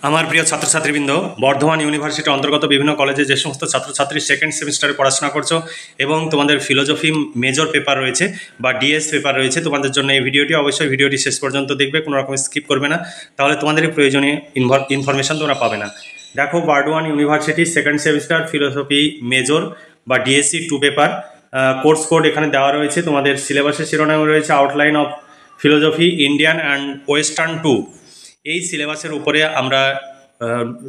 আমার প্রিয় ছাত্রছাত্রীবৃন্দ, বর্ধমান ইউনিভার্সিটির অন্তর্গত বিভিন্ন কলেজে যে সমস্ত ছাত্রছাত্রী সেকেন্ড সেমিস্টারে পড়াশোনা করছো এবং তোমাদের ফিলোজফি মেজর পেপার রয়েছে বা ডিএস পেপার রয়েছে, তোমাদের জন্য এই ভিডিওটি অবশ্যই ভিডিওটি শেষ পর্যন্ত দেখবে, কোনো রকম স্কিপ করবে না, তাহলে তোমাদের এই প্রয়োজনীয় ইনফরমেশন তোমরা পাবে না। দেখো, Bardhaman university second semester philosophy major বা ডিএসসি 2 পেপার কোর্স কোড এখানে দেওয়া রয়েছে। তোমাদের সিলেবাসের শিরোনামে রয়েছে outline of philosophy Indian and western 2। এই সিলেবাসের উপরে আমরা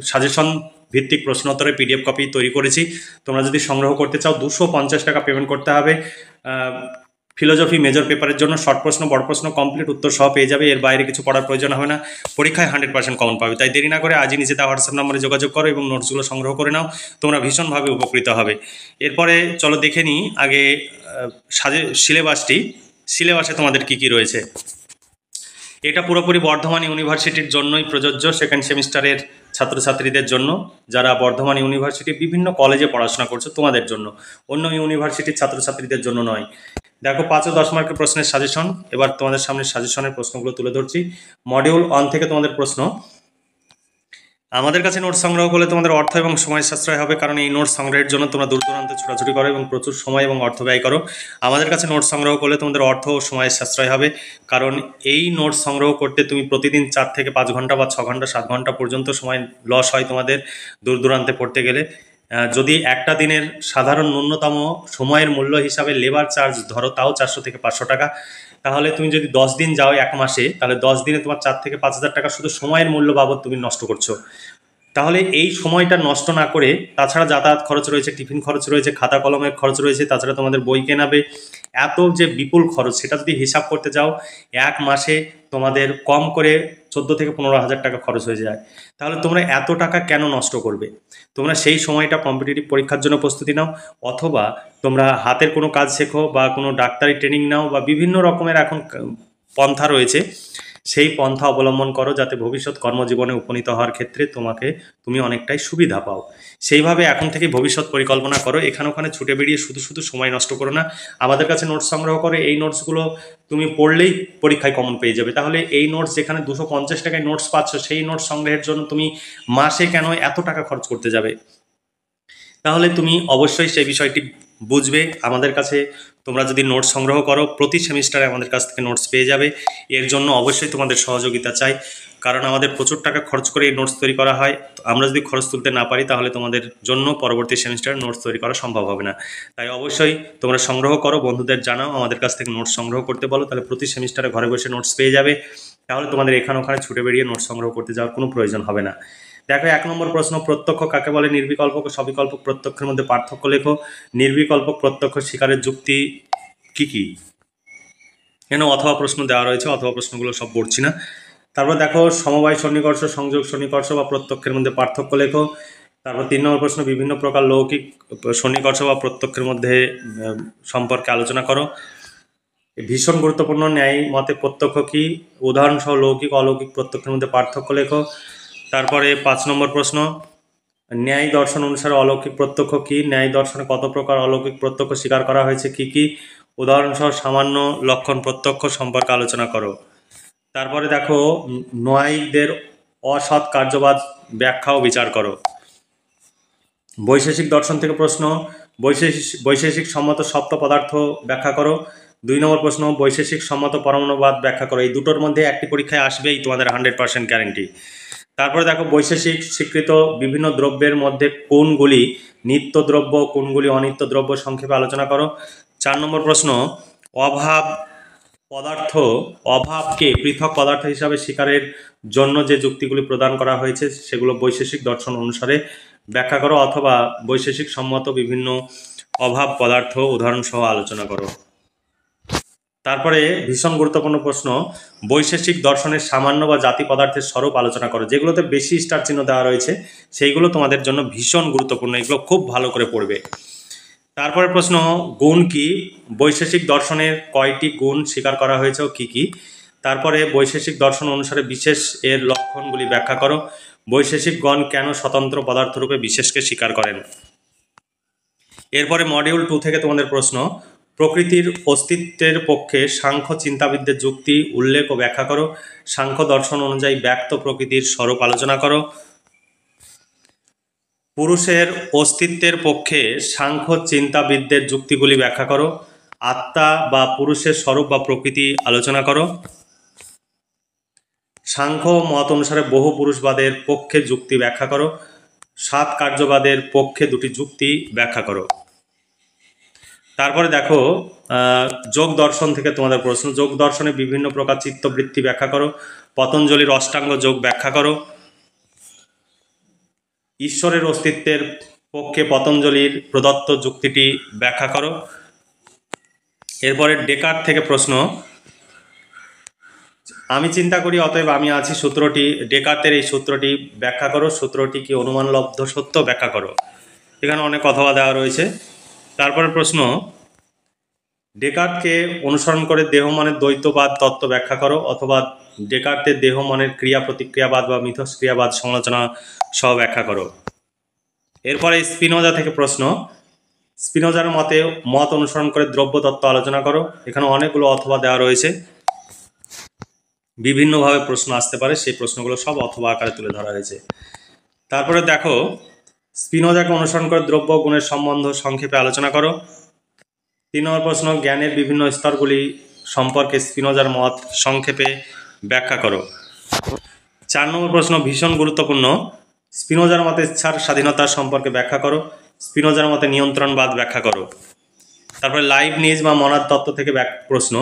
সাজেশন ভিত্তিক প্রশ্নোত্তরের পিডিএফ কপি তৈরি করেছি। তোমরা যদি সংগ্রহ করতে চাও 250 টাকা পেমেন্ট করতে হবে। ফিলোসফি মেজর পেপারের জন্য শর্ট প্রশ্ন, বড় প্রশ্ন, কমপ্লিট উত্তর সহ পেয়ে যাবে। এর বাইরে কিছু পড়ার প্রয়োজন হবে না, পরীক্ষায় 100% কমন পাবে। তাই দেরি না করে আজই নিজেদের হোয়াটসঅ্যাপ নম্বরে যোগাযোগ করো এবং নোটসগুলো সংগ্রহ করে নাও, তোমরা ভীষণভাবে উপকৃত হবে। এরপরে চলো দেখে নিই আগে সিলেবাসে তোমাদের কি কি রয়েছে। এটা পুরোপুরি বর্ধমান ইউনিভার্সিটির জন্যই প্রযোজ্য, সেকেন্ড সেমিস্টারের ছাত্রছাত্রীদের জন্য, যারা বর্ধমান ইউনিভার্সিটির বিভিন্ন কলেজে পড়াশোনা করছে তোমাদের জন্য, অন্য ইউনিভার্সিটির ছাত্রছাত্রীদের জন্য নয়। দেখো, 5 ও 10 মার্কের প্রশ্নের সাজেশন। এবার তোমাদের সামনে সাজেশনের প্রশ্নগুলো তুলে ধরছি। মডিউল 1 থেকে তোমাদের প্রশ্ন। আমাদের কাছে নোট সংগ্রহ করলে তোমাদের অর্থ এবং সময় সাশ্রয় হবে, কারণ এই নোট সংগ্রহের জন্য তোমরা দূর দূরান্তে ছোটাছুটি করো এবং প্রচুর সময় এবং অর্থ ব্যয় করো। আমাদের কাছে নোট সংগ্রহ করলে তোমাদের অর্থ ও সময়ের সাশ্রয় হবে, কারণ এই নোট সংগ্রহ করতে তুমি প্রতিদিন 4 থেকে 5 ঘন্টা বা 6 ঘন্টা 7 ঘন্টা পর্যন্ত সময় লস হয় তোমাদের দূর দূরান্তে পড়তে গেলে। যদি একটা দিনের সাধারণ ন্যূনতম সময়ের মূল্য হিসাবে লেবার চার্জ ধরো, তাও 400 থেকে 500 টাকা, তাহলে তুমি যদি 10 দিন যাও এক মাসে, তাহলে 10 দিনে তোমার 4 থেকে 5 হাজার টাকা শুধু সময়ের মূল্য বাবদ তুমি নষ্ট করছো। তাহলে এই সময়টা নষ্ট না করে, তাছাড়া যাতায়াত খরচ রয়েছে, টিফিন খরচ রয়েছে, খাতা কলমের খরচ রয়েছে, তাছাড়া তোমাদের বই কেনাবে, এত যে বিপুল খরচ, সেটা যদি হিসাব করতে যাও এক মাসে তোমাদের কম করে 14 থেকে 15 হাজার টাকা খরচ হয়ে যায়। তাহলে তোমরা এত টাকা কেন নষ্ট করবে? তোমরা সেই সময়টা কম্পিটিটিভ পরীক্ষার জন্য প্রস্তুতি নাও, অথবা তোমরা হাতের কোনো কাজ শেখো বা কোনো ডাক্তারি ট্রেনিং নাও, বা বিভিন্ন রকমের এখন পন্থা রয়েছে, সেই পন্থা অবলম্বন করো, যাতে ভবিষ্যৎ কর্মজীবনে উপনীত হওয়ার ক্ষেত্রে তুমি অনেকটাই সুবিধা পাও। সেইভাবে এখন থেকে ভবিষ্যৎ পরিকল্পনা করো। এখানে ওখানে ছুটে বেরিয়ে শুধু সময় নষ্ট করো না। আমাদের কাছে নোটস সংগ্রহ করে এই নোটসগুলো তুমি পড়লেই পরীক্ষায় কমন পেয়ে যাবে। তাহলে এই নোটস যেখানে 250 টাকায় নোটস পাচ্ছ, সেই নোটস সংগ্রহের জন্য তুমি মাসে কেন এত টাকা খরচ করতে যাবে? তাহলে তুমি অবশ্যই সেই বিষয়টি বুঝবে। আমাদের কাছে তোমরা যদি নোটস সংগ্রহ করো, প্রতি সেমিস্টারে আমাদের কাছ থেকে নোটস পেয়ে যাবে। এর জন্য অবশ্যই তোমাদের সহযোগিতা চাই, কারণ আমাদের প্রচুর টাকা খরচ করে এই নোটস তৈরি করা হয়। আমরা যদি খরচ তুলতে না পারি, তাহলে তোমাদের জন্য পরবর্তী সেমিস্টারে নোটস তৈরি করা সম্ভব হবে না। তাই অবশ্যই তোমরা সংগ্রহ করো, বন্ধুদের জানাও আমাদের কাছ থেকে নোটস সংগ্রহ করতে বলো, তাহলে প্রতি সেমিস্টারে ঘরে বসে নোটস পেয়ে যাবে। তাহলে তোমাদের এখানে ওখানে ছুটে বেরিয়ে নোটস সংগ্রহ করতে যাওয়ার কোনো প্রয়োজন হবে না। দেখো, 1 নম্বর প্রশ্ন, প্রত্যক্ষ কাকে বলে? নির্বিকল্পক ও সবিকল্পক প্রত্যক্ষের মধ্যে পার্থক্য লেখো। নির্বিকল্পক প্রত্যক্ষ স্বীকারের যুক্তি কি কি? কেন অথবা প্রশ্ন দেওয়া রয়েছে, অথবা প্রশ্নগুলো সব পড়ছি না। তারপর দেখো, সমবায় সন্নিকর্ষ, সংযোগ সন্নিকর্ষ বা প্রত্যক্ষের মধ্যে পার্থক্য লেখো। তারপর 3 নম্বর প্রশ্ন, বিভিন্ন প্রকার লৌকিক সন্নিকর্ষ বা প্রত্যক্ষের মধ্যে সম্পর্কে আলোচনা করো। ভীষণ গুরুত্বপূর্ণ, ন্যায় মতে প্রত্যক্ষ কি? উদাহরণসহ লৌকিক অলৌকিক প্রত্যক্ষের মধ্যে পার্থক্য লেখো। তারপরে 5 নম্বর প্রশ্ন, ন্যায় দর্শন অনুসারে অলৌকিক প্রত্যক্ষ কি? ন্যায় দর্শনে কত প্রকার অলৌকিক প্রত্যক্ষ স্বীকার করা হয়েছে, কি কি? উদাহরণসহ সামান্য লক্ষণ প্রত্যক্ষ সম্পর্কে আলোচনা করো। তারপরে দেখো, ন্যায়িকদের অসৎ কার্যবাদ ব্যাখ্যা ও বিচার করো। বৈশেষিক দর্শন থেকে প্রশ্ন, বৈশেষিক সম্মত সপ্ত পদার্থ ব্যাখ্যা করো। 2 নম্বর প্রশ্ন, বৈশেষিক সম্মত পরমাণুবাদ ব্যাখ্যা করো। এই দুটোর মধ্যে একটি পরীক্ষায় আসবেই, তোমাদের 100% গ্যারেন্টি। তারপরে দেখো, বৈশেষিক স্বীকৃত বিভিন্ন দ্রব্যের মধ্যে কোনগুলি নিত্য দ্রব্য, কোনগুলি অনিত্য দ্রব্য, সংক্ষেপে আলোচনা করো। 4 নম্বর প্রশ্ন, অভাবকে পৃথক পদার্থ হিসাবে স্বীকারের জন্য যে যুক্তিগুলি প্রদান করা হয়েছে, সেগুলো বৈশেষিক দর্শন অনুসারে ব্যাখ্যা করো, অথবা বৈশেষিক সম্মত বিভিন্ন অভাব পদার্থ উদাহরণ সহ আলোচনা করো। তারপরে ভীষণ গুরুত্বপূর্ণ প্রশ্ন, বৈশেষিক দর্শনের সামান্য বা জাতি পদার্থের স্বরূপ আলোচনা করো। যেগুলোতে বেশি স্টার চিহ্ন দেওয়া রয়েছে সেইগুলো তোমাদের জন্য ভীষণ গুরুত্বপূর্ণ, এগুলো খুব ভালো করে পড়বে। তারপরে প্রশ্ন, গুণ কি? বৈশেষিক দর্শনের কয়টি গুণ স্বীকার করা হয়েছে ও কি কি? তারপরে বৈশেষিক দর্শন অনুসারে বিশেষ এর লক্ষণগুলি ব্যাখ্যা করো। বৈশেষিকগণ কেন স্বতন্ত্র পদার্থরূপে বিশেষকে স্বীকার করেন? এরপরে মডিউল 2 থেকে তোমাদের প্রশ্ন, প্রকৃতির অস্তিত্বের পক্ষে সাংখ্য চিন্তাবিদদের যুক্তি উল্লেখ ও ব্যাখ্যা করো। সাংখ্য দর্শন অনুযায়ী ব্যক্ত প্রকৃতির স্বরূপ আলোচনা করো। পুরুষের অস্তিত্বের পক্ষে সাংখ্য চিন্তাবিদদের যুক্তিগুলি ব্যাখ্যা করো। আত্মা বা পুরুষের স্বরূপ বা প্রকৃতি আলোচনা করো। সাংখ্য মত অনুসারে বহু পুরুষবাদের পক্ষে যুক্তি ব্যাখ্যা করো। সাত কার্যবাদের পক্ষে দুটি যুক্তি ব্যাখ্যা করো। তারপরে দেখো যোগ দর্শন থেকে তোমাদের প্রশ্ন। যোগ দর্শনে বিভিন্ন প্রকার চিত্তবৃত্তি ব্যাখ্যা করো। পতঞ্জলির অষ্টাঙ্গ যোগ ব্যাখ্যা করো। ঈশ্বরের অস্তিত্বের পক্ষে পতঞ্জলির প্রদত্ত যুক্তিটি ব্যাখ্যা করো। এরপরে ডেকার্ট থেকে প্রশ্ন। আমি চিন্তা করি অতএব আমি আছি সূত্রটি, ডেকার্টের এই সূত্রটি ব্যাখ্যা করো। সূত্রটি কি অনুমানলব্ধ সত্য, ব্যাখ্যা করো। এখানে অনেক অথবা দেওয়া রয়েছে। তারপরে প্রশ্ন, ডেকার্টকে অনুসরণ করে দেহ মনের দ্বৈতবাদ তত্ত্ব ব্যাখ্যা করো, অথবা ডেকার্টের দেহ মনের ক্রিয়া প্রতিক্রিয়াবাদ বা মিথস্ক্রিয়াবাদ সমালোচনা সহ ব্যাখ্যা করো। এরপরে স্পিনোজা থেকে প্রশ্ন। স্পিনোজার মত অনুসরণ করে দ্রব্য তত্ত্ব আলোচনা করো। এখানে অনেকগুলো অথবা দেওয়া রয়েছে, বিভিন্নভাবে প্রশ্ন আসতে পারে, সেই প্রশ্নগুলো সব অথবা আকারে তুলে ধরা হয়েছে। তারপরে দেখো, স্পিনোজাকে অনুসরণ করে দ্রব্য গুণের সম্বন্ধ সংক্ষেপে আলোচনা করো। 3 নম্বর প্রশ্ন, জ্ঞানের বিভিন্ন স্তরগুলি সম্পর্কে স্পিনোজার মত সংক্ষেপে ব্যাখ্যা করো। 4 নম্বর প্রশ্ন ভীষণ গুরুত্বপূর্ণ, স্পিনোজার মতে ইচ্ছার স্বাধীনতা সম্পর্কে ব্যাখ্যা করো। স্পিনোজার মতে নিয়ন্ত্রণবাদ ব্যাখ্যা করো। তারপরে লাইবনিজ বা মনাদ তত্ত্ব থেকে প্রশ্ন।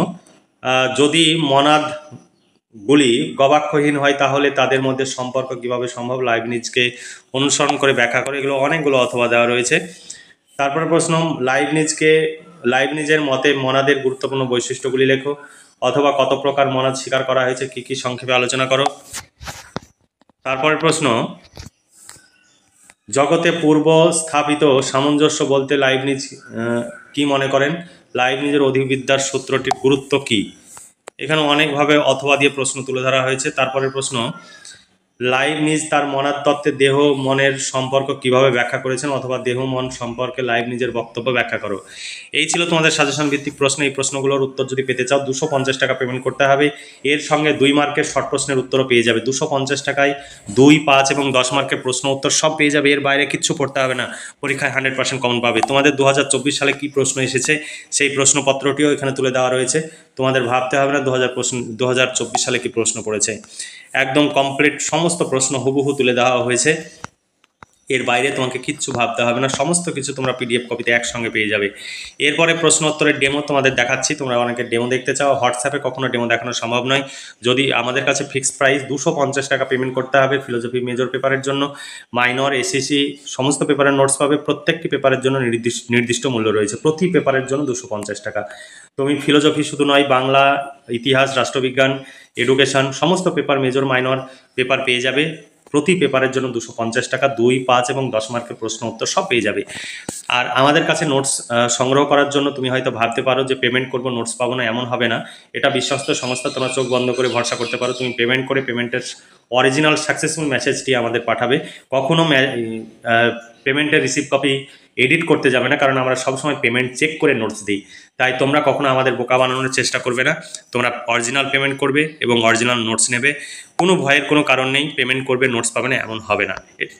যদি মনাদগুলি গবাক্ষহীন হয় তাহলে তাদের মধ্যে সম্পর্ক কিভাবে সম্ভব, লাইবনিজকে অনুসরণ করে ব্যাখ্যা করে। এগুলো অনেকগুলো অথবা দেওয়া রয়েছে। তারপরে প্রশ্ন, লাইবনিজের মতে মনাদের গুরুত্বপূর্ণ বৈশিষ্ট্যগুলি লেখো, অথবা কত প্রকার মনাদ স্বীকার করা হয়েছে, কি কি সংক্ষেপে আলোচনা করো। তারপরে প্রশ্ন, জগতে পূর্ব স্থাপিত সামঞ্জস্য বলতে লাইবনিজ কি মনে করেন, লাইবনিজের অধিবিদ্যার সূত্রটির গুরুত্ব কি। এখানে অনেকভাবে অথবা দিয়ে প্রশ্ন তুলে ধরা হয়েছে। তারপরে প্রশ্ন, লাইবনিজ তার মনাদ তত্ত্বে দেহ মনের সম্পর্ক কিভাবে ব্যাখ্যা করেছেন, অথবা দেহ মন সম্পর্কে লাইবনিজের বক্তব্য ব্যাখ্যা করো। এই ছিল তোমাদের সাজেশন ভিত্তিক প্রশ্ন। এই প্রশ্নগুলোর উত্তর যদি পেতে চাও 250 টাকা পেমেন্ট করতে হবে। এর সঙ্গে 2 মার্কের শর্ট প্রশ্নের উত্তরও পেয়ে যাবে। 250 টাকায় 2, 5 এবং 10 মার্কের প্রশ্ন উত্তর সব পেয়ে যাবে। এর বাইরে কিচ্ছু পড়তে হবে না, পরীক্ষায় 100% কমন পাবে। তোমাদের 2024 সালে কি প্রশ্ন এসেছে সেই প্রশ্নপত্রটিও এখানে তুলে দেওয়া রয়েছে। তোমাদের ভাবতে হবে না 2024 সালে কি প্রশ্ন পড়েছে, একদম কমপ্লিট সমস্ত প্রশ্ন হুবহু তুলে দেওয়া হয়েছে। এর বাইরে তোমাকে কিচ্ছু ভাবতে হবে না, সমস্ত কিছু তোমরা পিডিএফ কপিতে একসঙ্গে পেয়ে যাবে। এরপরে প্রশ্ন উত্তরের ডেমো তোমাদের দেখাচ্ছি। তোমরা অনেকে ডেমো দেখতে চাও, হোয়াটসঅ্যাপে কখনো ডেমো দেখানো সম্ভব নয়। যদি আমাদের কাছে ফিক্সড প্রাইস 250 টাকা পেমেন্ট করতে হবে। ফিলোসফি মেজর পেপারের জন্য, মাইনর, এসএসসি সমস্ত পেপারের নোটস পাবে। প্রত্যেকটি পেপারের জন্য নির্দিষ্ট মূল্য রয়েছে, প্রতি পেপারের জন্য 250 টাকা। তুমি ফিলোসফি শুধু নয়, বাংলা, ইতিহাস, রাষ্ট্রবিজ্ঞান, এডুকেশন সমস্ত পেপার, মেজর মাইনর পেপার পেয়ে যাবে। প্রতি পেপারের জন্য 250 টাকা। 2, 5 এবং 10 মার্কের প্রশ্ন উত্তর সব পেয়ে যাবে। আর আমাদের কাছে নোটস সংগ্রহ করার জন্য তুমি হয়তো ভাবতে পারো যে পেমেন্ট করব নোটস পাবো না, এমন হবে না। এটা বিশ্বস্ত সংস্থা, তোমরা চোখ বন্ধ করে ভরসা করতে পারো। তুমি পেমেন্ট করে পেমেন্টের অরিজিনাল সাকসেসফুল মেসেজটি আমাদের পাঠাবে। কখনো পেমেন্টের রিসিভ কপি এডিট করতে যাবে না, কারণ আমরা সবসময় পেমেন্ট চেক করে নোটস দিই। তাই তোমরা কখনো আমাদের বোকা বানানোর চেষ্টা করবে না। তোমরা অরিজিনাল পেমেন্ট করবে এবং অরিজিনাল নোটস নেবে। কোনো ভয়ের কোনো কারণ নেই। পেমেন্ট করবে নোটস পাবে না এমন হবে না,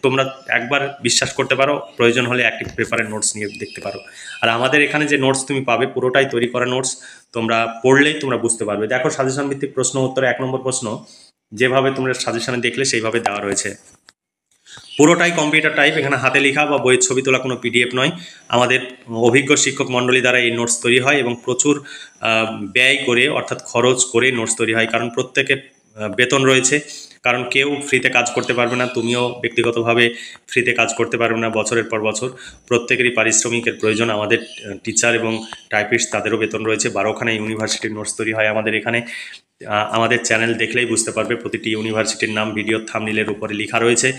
তোমরা একবার বিশ্বাস করতে পারো। প্রয়োজন হলে একটি পেপারের নোটস নিয়ে দেখতে পারো। আর আমাদের এখানে যে নোটস তুমি পাবে পুরোটাই তৈরি করা নোটস, তোমরা পড়লেই তোমরা বুঝতে পারবে। দেখো সাজেশন ভিত্তিক প্রশ্ন উত্তরে 1 নম্বর প্রশ্ন যেভাবে তোমরা সাজেশনে দেখলে সেইভাবে দেওয়া রয়েছে। পুরোটাই কম্পিউটার টাইপ, এখানে হাতে লেখা বা বইয়ের ছবি তোলা কোনো পিডিএফ নয়। আমাদের অভিজ্ঞ শিক্ষক মণ্ডলী দ্বারা এই নোটস তৈরি হয় এবং প্রচুর ব্যয় করে, অর্থাৎ খরচ করে নোটস তৈরি হয়। কারণ প্রত্যেকের বেতন রয়েছে, কারণ কেউ ফ্রিতে কাজ করতে পারবে না, তুমিও ব্যক্তিগতভাবে ফ্রিতে কাজ করতে পারবে না বছরের পর বছর। প্রত্যেকেরই পারিশ্রমিকের প্রয়োজন। আমাদের টিচার এবং টাইপিস্ট তাদেরও বেতন রয়েছে। 12খানা ইউনিভার্সিটির নোটস তৈরি হয় আমাদের এখানে। আমাদের চ্যানেল দেখলেই বুঝতে পারবে, প্রতিটি ইউনিভার্সিটির নাম ভিডিওর থাম্বনেইলের উপরে লেখা রয়েছে।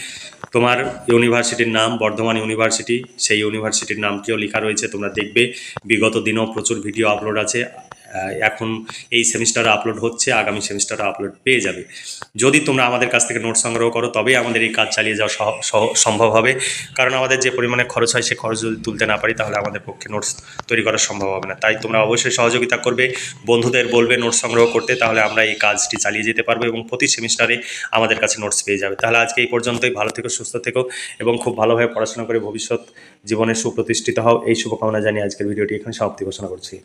তোমার ইউনিভার্সিটির নাম বর্ধমান ইউনিভার্সিটি, সেই ইউনিভার্সিটির নামটিও লেখা রয়েছে, তোমরা দেখবে। বিগত দিনেও প্রচুর ভিডিও আপলোড আছে। এখন এই সেমিস্টারে আপলোড হচ্ছে, আগামী সেমিস্টারে আপলোড পেয়ে যাবে। যদি তোমরা আমাদের কাছ থেকে নোট সংগ্রহ করো তবেই আমাদের এই কাজ চালিয়ে যাওয়া সম্ভব হবে, কারণ আমাদের যে পরিমাণে খরচ হয় সে খরচ যদি তুলতে না পারি তাহলে আমাদের পক্ষে নোটস তৈরি করা সম্ভব হবে না। তাই তোমরা অবশ্যই সহযোগিতা করবে, বন্ধুদের বলবে নোট সংগ্রহ করতে, তাহলে আমরা এই কাজটি চালিয়ে যেতে পারবো এবং প্রতি সেমিস্টারে আমাদের কাছে নোটস পেয়ে যাবে। তাহলে আজকে এই পর্যন্তই। ভালো থেকো, সুস্থ থেকো এবং খুব ভালোভাবে পড়াশোনা করে ভবিষ্যৎ জীবনে সুপ্রতিষ্ঠিত হও, এই শুভকামনা জানিয়ে আজকের ভিডিওটি এখানে সমাপ্তি ঘোষণা করছি।